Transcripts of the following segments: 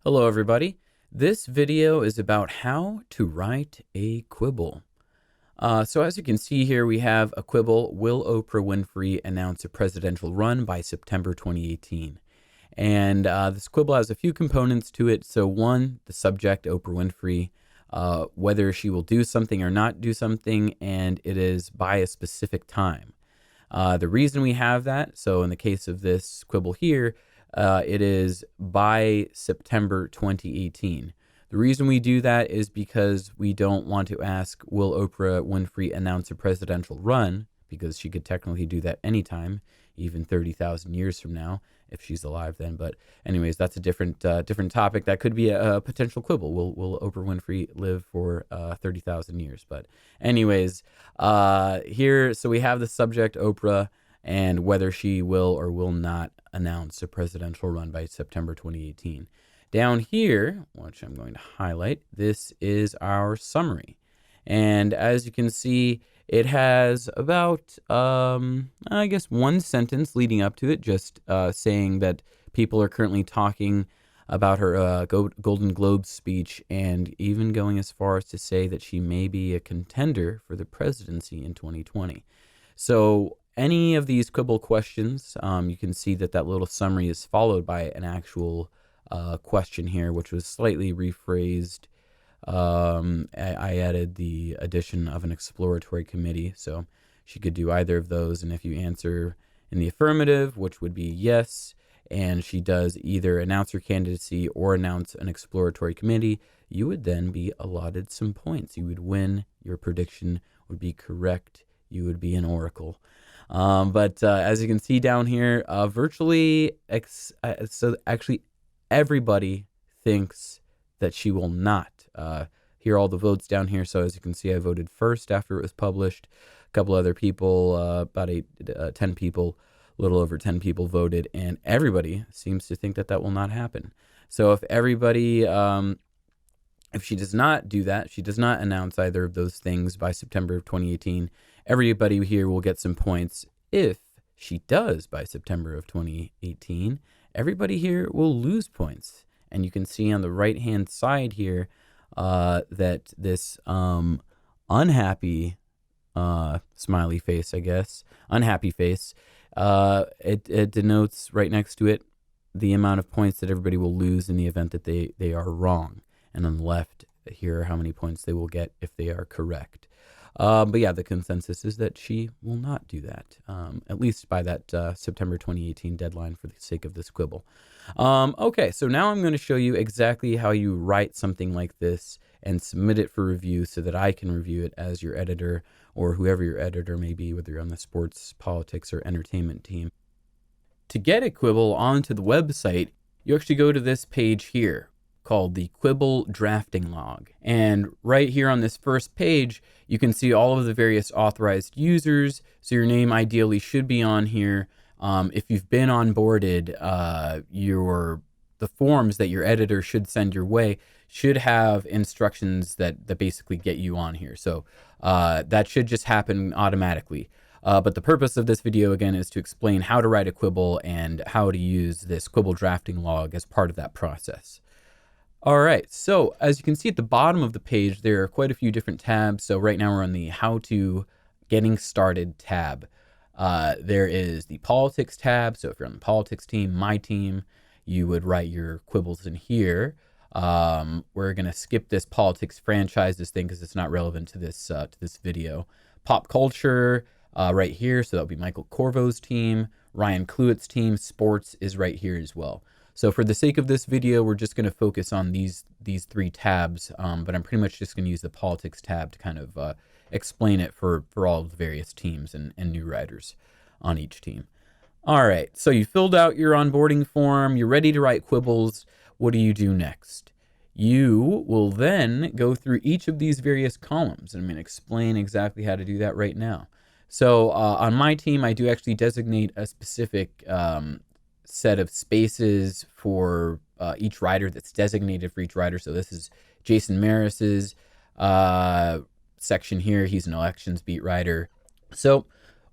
Hello everybody. This video is about how to write a quibble. So as you can see here, we have a quibble. Will Oprah Winfrey announce a presidential run by September 2018? And this quibble has a few components to it. So one, the subject, Oprah Winfrey, whether she will do something or not do something, and it is by a specific time. The reason we have that, so in the case of this quibble here, it is by September 2018. The reason we do that is because we don't want to ask, will Oprah Winfrey announce a presidential run? Because she could technically do that anytime, even 30,000 years from now, if she's alive then. But anyways, that's a different topic. That could be a potential quibble. Will Oprah Winfrey live for 30,000 years? But anyways, here, so we have the subject, Oprah, and whether she will or will not announce a presidential run by September 2018. Down here, which I'm going to highlight, this is our summary. And as you can see, it has about, I guess, one sentence leading up to it, just saying that people are currently talking about her Golden Globe speech, and even going as far as to say that she may be a contender for the presidency in 2020. So any of these quibble questions, you can see that that little summary is followed by an actual question here, which was slightly rephrased. I added the addition of an exploratory committee, so she could do either of those. And if you answer in the affirmative, which would be yes, and she does either announce her candidacy or announce an exploratory committee, you would then be allotted some points. You would win. Your prediction would be correct. You would be an oracle. But as you can see down here, virtually, so actually everybody thinks that she will not. Here are all the votes down here. So as you can see, I voted first after it was published. A couple other people, about 10 people, a little over 10 people voted, and everybody seems to think that that will not happen. So if everybody, if she does not do that, she does not announce either of those things by September of 2018, everybody here will get some points. If she does by September of 2018, everybody here will lose points. And you can see on the right-hand side here that this unhappy smiley face, I guess, unhappy face, it denotes right next to it the amount of points that everybody will lose in the event that they are wrong. And on the left, here are how many points they will get if they are correct. But yeah, the consensus is that she will not do that, at least by that September 2018 deadline for the sake of this quibble. Okay, so now I'm going to show you exactly how you write something like this and submit it for review so that I can review it as your editor or whoever your editor may be, whether you're on the sports, politics, or entertainment team. To get a quibble onto the website, you actually go to this page here called the Quibbl Drafting Log. And right here on this first page, you can see all of the various authorized users. So your name ideally should be on here. If you've been onboarded, the forms that your editor should send your way should have instructions that basically get you on here. So that should just happen automatically. But the purpose of this video, again, is to explain how to write a quibble and how to use this Quibbl Drafting Log as part of that process. All right, so as you can see at the bottom of the page, there are quite a few different tabs. So right now we're on the How to Getting Started tab. There is the Politics tab. So if you're on the Politics team, my team, you would write your quibbles in here. We're going to skip this Politics franchises thing because it's not relevant to this video. Pop Culture right here. So that'll be Michael Corvo's team. Ryan Cluett's team. Sports is right here as well. So for the sake of this video, we're just going to focus on these three tabs, but I'm pretty much just going to use the Politics tab to kind of explain it for all of the various teams and new writers on each team. All right, so you filled out your onboarding form, you're ready to write quibbles. What do you do next? You will then go through each of these various columns, and I'm going to explain exactly how to do that right now. So on my team, I do actually designate a specific set of spaces for each writer that's designated for each writer. So this is Jason Maris's section here. He's an elections beat writer. So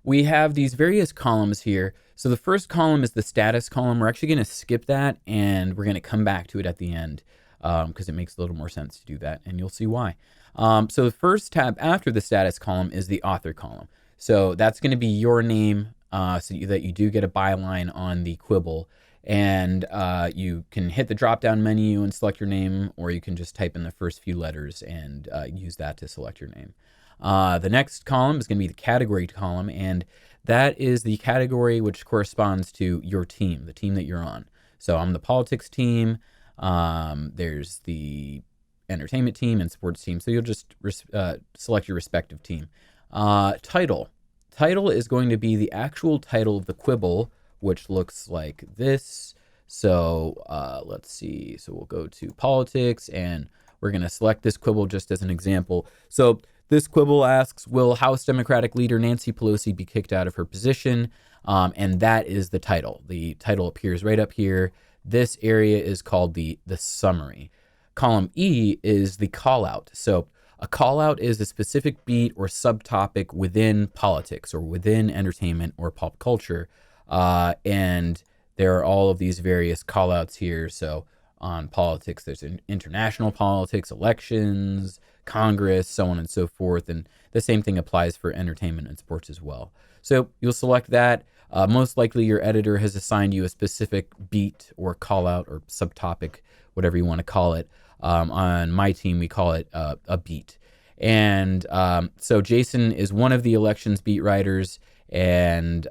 we have these various columns here. So the first column is the status column. We're actually going to skip that, and we're going to come back to it at the end because it makes a little more sense to do that, and you'll see why. So the first tab after the status column is the author column. So that's going to be your name, so that you do get a byline on the Quibbl. And you can hit the drop-down menu and select your name, or you can just type in the first few letters and use that to select your name. The next column is going to be the category column, and that is the category which corresponds to your team, the team that you're on. So I'm the politics team. There's the entertainment team and sports team. So you'll just select your respective team. Title. Title is going to be the actual title of the Quibbl, which looks like this. So let's see. So we'll go to politics, and we're going to select this Quibbl just as an example. So this Quibbl asks, will House Democratic Leader Nancy Pelosi be kicked out of her position? And that is the title. The title appears right up here. This area is called the summary. Column E is the call out. So a call out is a specific beat or subtopic within politics or within entertainment or pop culture. And there are all of these various call outs here. So on politics, there's international politics, elections, Congress, so on and so forth. And the same thing applies for entertainment and sports as well. So you'll select that. Most likely your editor has assigned you a specific beat or call out or subtopic, whatever you want to call it. On my team, we call it a beat. And so Jason is one of the elections beat writers, and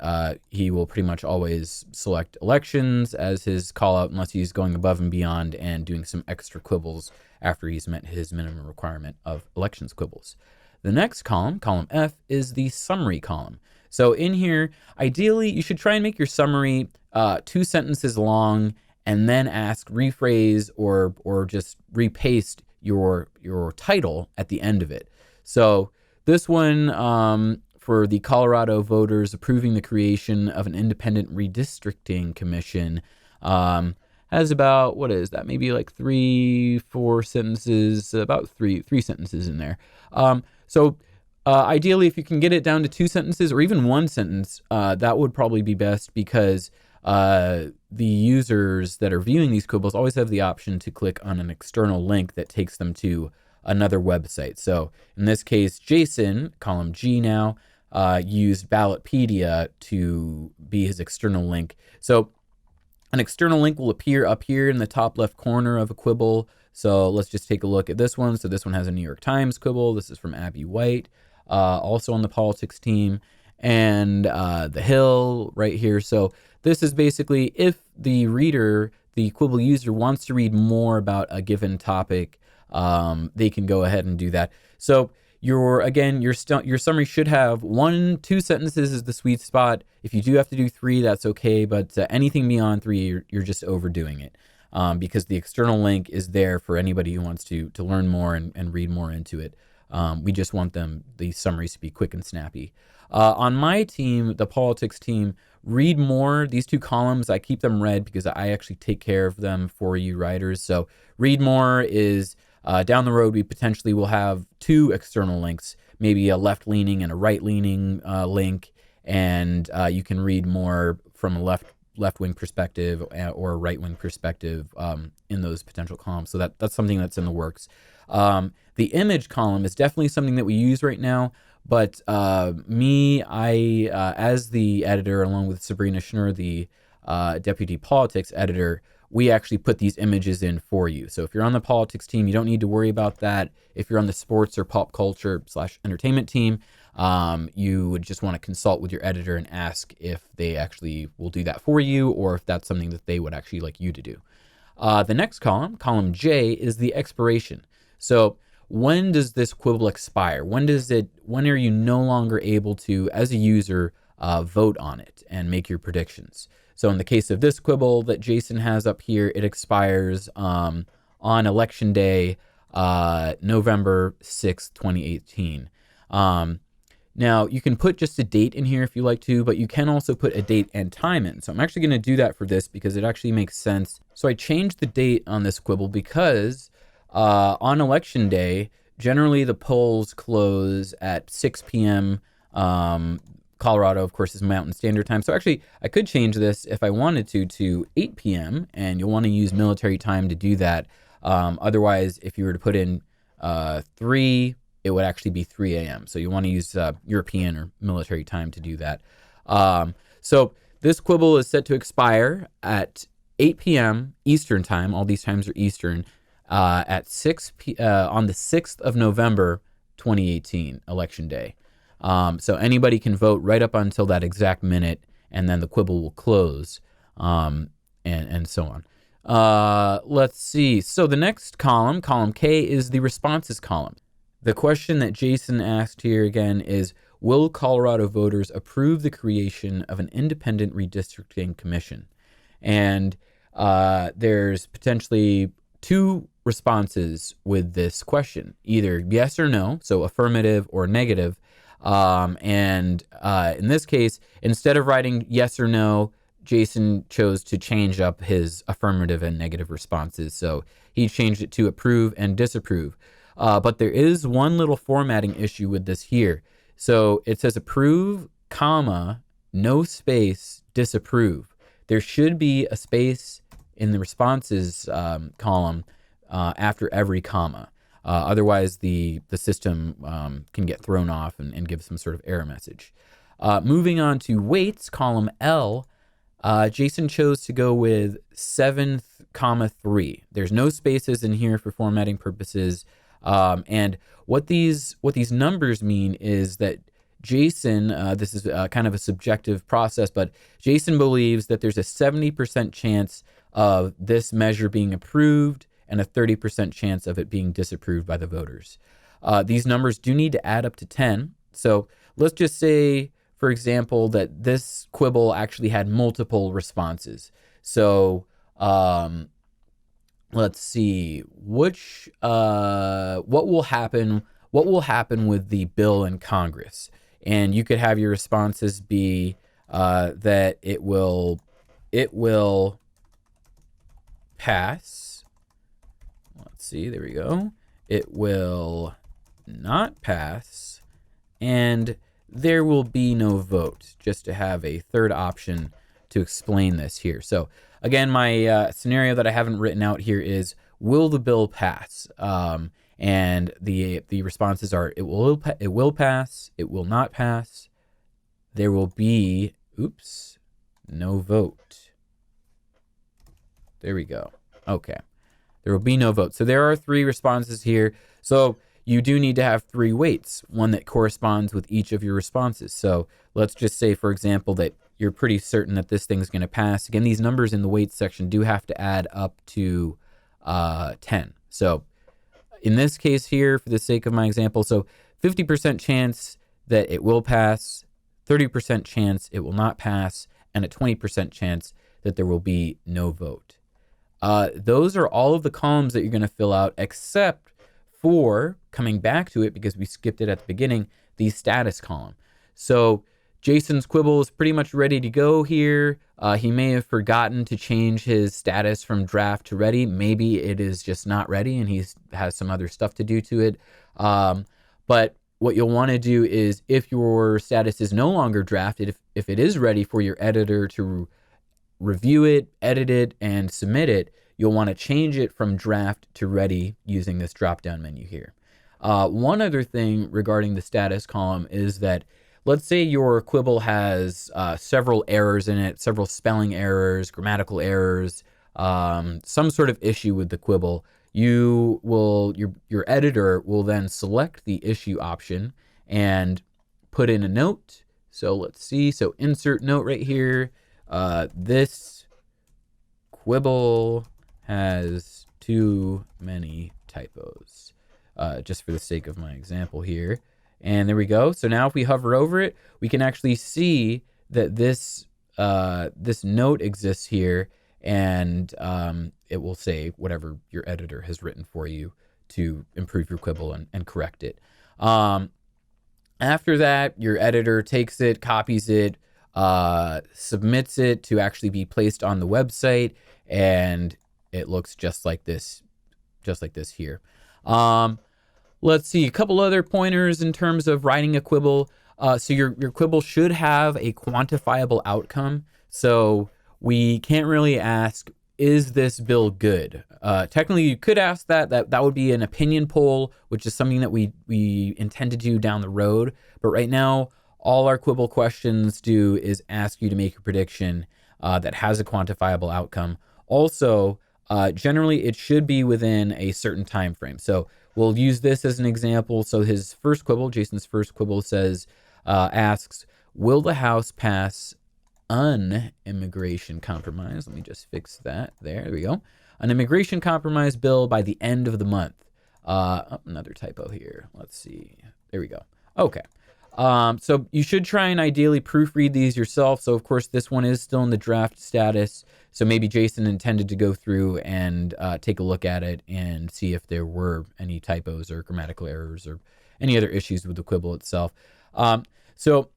he will pretty much always select elections as his call out unless he's going above and beyond and doing some extra quibbles after he's met his minimum requirement of elections quibbles. The next column, column F, is the summary column. So in here, ideally, you should try and make your summary 2 sentences long, and then ask, rephrase, or just repaste your title at the end of it. So this one, for the Colorado voters approving the creation of an independent redistricting commission, has about, what is that? Maybe like 3-4 sentences, about three sentences in there. Ideally, if you can get it down to 2 sentences or even 1 sentence, that would probably be best, because the users that are viewing these Quibbls always have the option to click on an external link that takes them to another website. So in this case, Jason, column G now, used Ballotpedia to be his external link. So an external link will appear up here in the top left corner of a Quibbl. So let's just take a look at this one. So this one has a New York Times Quibbl. This is from Abby White, also on the politics team, and The Hill right here. So this is basically if the reader, the Quibbl user, wants to read more about a given topic, they can go ahead and do that. So your summary should have 1-2 sentences is the sweet spot. If you do have to do 3, that's okay. But anything beyond 3, you're just overdoing it, because the external link is there for anybody who wants to learn more and read more into it. We just want the summaries to be quick and snappy. On my team, the politics team, read more. These 2 columns, I keep them red because I actually take care of them for you writers. So read more is down the road, we potentially will have 2 external links, maybe a left-leaning and a right-leaning link, and you can read more from a left-wing perspective or a right-wing perspective in those potential columns. So that's something that's in the works. The image column is definitely something that we use right now, but as the editor, along with Sabrina Schnur, the deputy politics editor, we actually put these images in for you. So if you're on the politics team, you don't need to worry about that. If you're on the sports or pop culture / entertainment team, you would just want to consult with your editor and ask if they actually will do that for you, or if that's something that they would actually like you to do. The next column, column J, is the expiration. So when does this Quibbl expire? When are you no longer able to, as a user, vote on it and make your predictions? So in the case of this Quibbl that Jason has up here, it expires on Election Day, November 6th, 2018. Now, you can put just a date in here if you like to, but you can also put a date and time in. So I'm actually going to do that for this because it actually makes sense. So I changed the date on this Quibbl because on Election Day, generally the polls close at 6 p.m. Colorado, of course, is Mountain Standard Time. So actually, I could change this if I wanted to 8 p.m., and you'll want to use military time to do that. Otherwise, if you were to put in 3, it would actually be 3 a.m. So you want to use European or military time to do that. So this Quibbl is set to expire at 8 p.m. Eastern Time. All these times are Eastern, at 6 on the 6th of November, 2018, Election Day. So anybody can vote right up until that exact minute, and then the Quibbl will close, and so on. Let's see. So the next column, column K, is the responses column. The question that Jason asked here again is, will Colorado voters approve the creation of an independent redistricting commission? And there's potentially 2 responses with this question, either yes or no, so affirmative or negative. In this case, instead of writing yes or no, Jason chose to change up his affirmative and negative responses. So he changed it to approve and disapprove. But there is one little formatting issue with this here. So it says approve, comma, no space, disapprove. There should be a space in the responses column after every comma. Otherwise, the system can get thrown off and give some sort of error message. Moving on to weights, column L, Jason chose to go with 7th, comma 3. There's no spaces in here for formatting purposes. And what these numbers mean is that Jason, this is kind of a subjective process, but Jason believes that there's a 70% chance of this measure being approved and a 30% chance of it being disapproved by the voters. These numbers do need to add up to 10. So let's just say, for example, that this Quibbl actually had multiple responses. So let's see, what will happen with the bill in Congress? And you could have your responses be that it will pass. Let's see, there we go. It will not pass, and there will be no vote, just to have a third option to explain this here. So again, my scenario that I haven't written out here is, will the bill pass? And the responses are, it will pass, it will not pass, there will be, no vote. There we go. Okay. There will be no vote. So there are 3 responses here. So you do need to have 3 weights, one that corresponds with each of your responses. So let's just say, for example, that you're pretty certain that this thing's going to pass. Again, these numbers in the weights section do have to add up to 10. So in this case here, for the sake of my example, so 50% chance that it will pass, 30% chance it will not pass, and a 20% chance that there will be no vote. Those are all of the columns that you're going to fill out, except for, coming back to it because we skipped it at the beginning, the status column. So Jason's Quibbl is pretty much ready to go here. He may have forgotten to change his status from draft to ready. Maybe it is just not ready and he has some other stuff to do to it. But what you'll want to do is, if your status is no longer drafted, if it is ready for your editor to review it, edit it, and submit it, you'll want to change it from draft to ready using this drop-down menu here. One other thing regarding the status column is that, let's say your Quibbl has several errors in it, several spelling errors, grammatical errors, some sort of issue with the Quibbl. Your editor will then select the issue option and put in a note. So let's see. So insert note right here. This Quibbl has too many typos, just for the sake of my example here. And there we go. So now if we hover over it, we can actually see that this note exists here, and it will say whatever your editor has written for you to improve your Quibbl and correct it. After that, your editor takes it, copies it, submits it to actually be placed on the website, and it looks just like this here. Let's see, a couple other pointers in terms of writing a Quibbl. So your Quibbl should have a quantifiable outcome. So we can't really ask, is this bill good? Technically, you could ask that. That would be an opinion poll, which is something that we intend to do down the road. But right now, all our Quibbl questions do is ask you to make a prediction that has a quantifiable outcome. Also, generally, it should be within a certain time frame. So we'll use this as an example. So his first Quibbl, Jason's first Quibbl says, asks, will the House pass an immigration compromise? Let me just fix that. There we go. An immigration compromise bill by the end of the month. Another typo here. Let's see. There we go. Okay. So you should try and ideally proofread these yourself. So of course this one is still in the draft status. So maybe Jason intended to go through and take a look at it and see if there were any typos or grammatical errors or any other issues with the Quibbl itself. So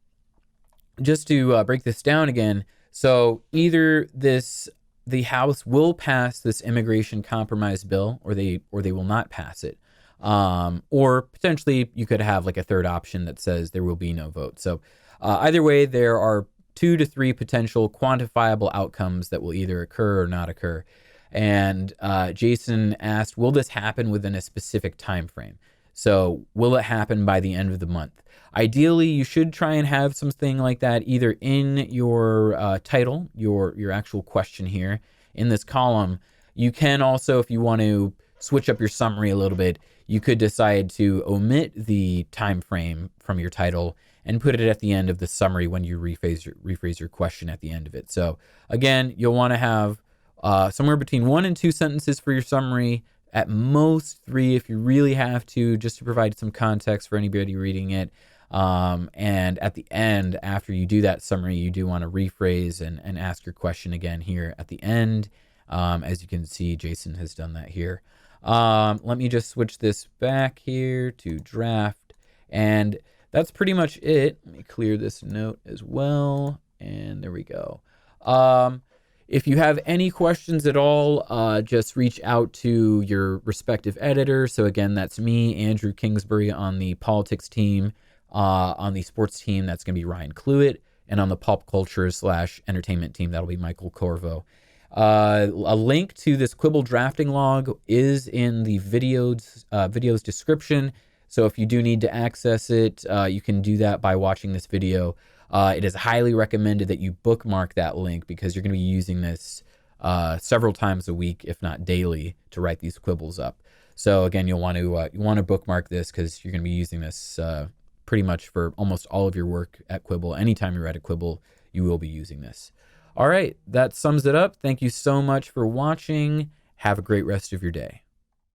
just to break this down again, so either the House will pass this immigration compromise bill, or they will not pass it. Or potentially you could have like a third option that says there will be no vote. So either way, there are 2 to 3 potential quantifiable outcomes that will either occur or not occur. And Jason asked, will this happen within a specific time frame? So will it happen by the end of the month? Ideally, you should try and have something like that either in your title, your actual question here in this column. You can also, if you want to switch up your summary a little bit, you could decide to omit the time frame from your title and put it at the end of the summary when you rephrase your question at the end of it. So again, you'll want to have somewhere between 1 and 2 sentences for your summary, at most 3 if you really have to, just to provide some context for anybody reading it. And at the end, after you do that summary, you do want to rephrase and ask your question again here at the end. As you can see, Jason has done that here. Let me just switch this back here to draft, and that's pretty much it. Let me clear this note as well, and there we go. If you have any questions at all, just reach out to your respective editor. So again, that's me, Andrew Kingsbury, on the politics team. On the sports team, that's going to be Ryan Cluett, and on the pop culture / entertainment team, that'll be Michael Corvo. A link to this Quibbl drafting log is in the video's description. So if you do need to access it, you can do that by watching this video. It is highly recommended that you bookmark that link because you're going to be using this several times a week, if not daily, to write these Quibbls up. So again, you want to bookmark this because you're going to be using this pretty much for almost all of your work at Quibbl. Anytime you write a Quibbl, you will be using this. All right, that sums it up. Thank you so much for watching. Have a great rest of your day.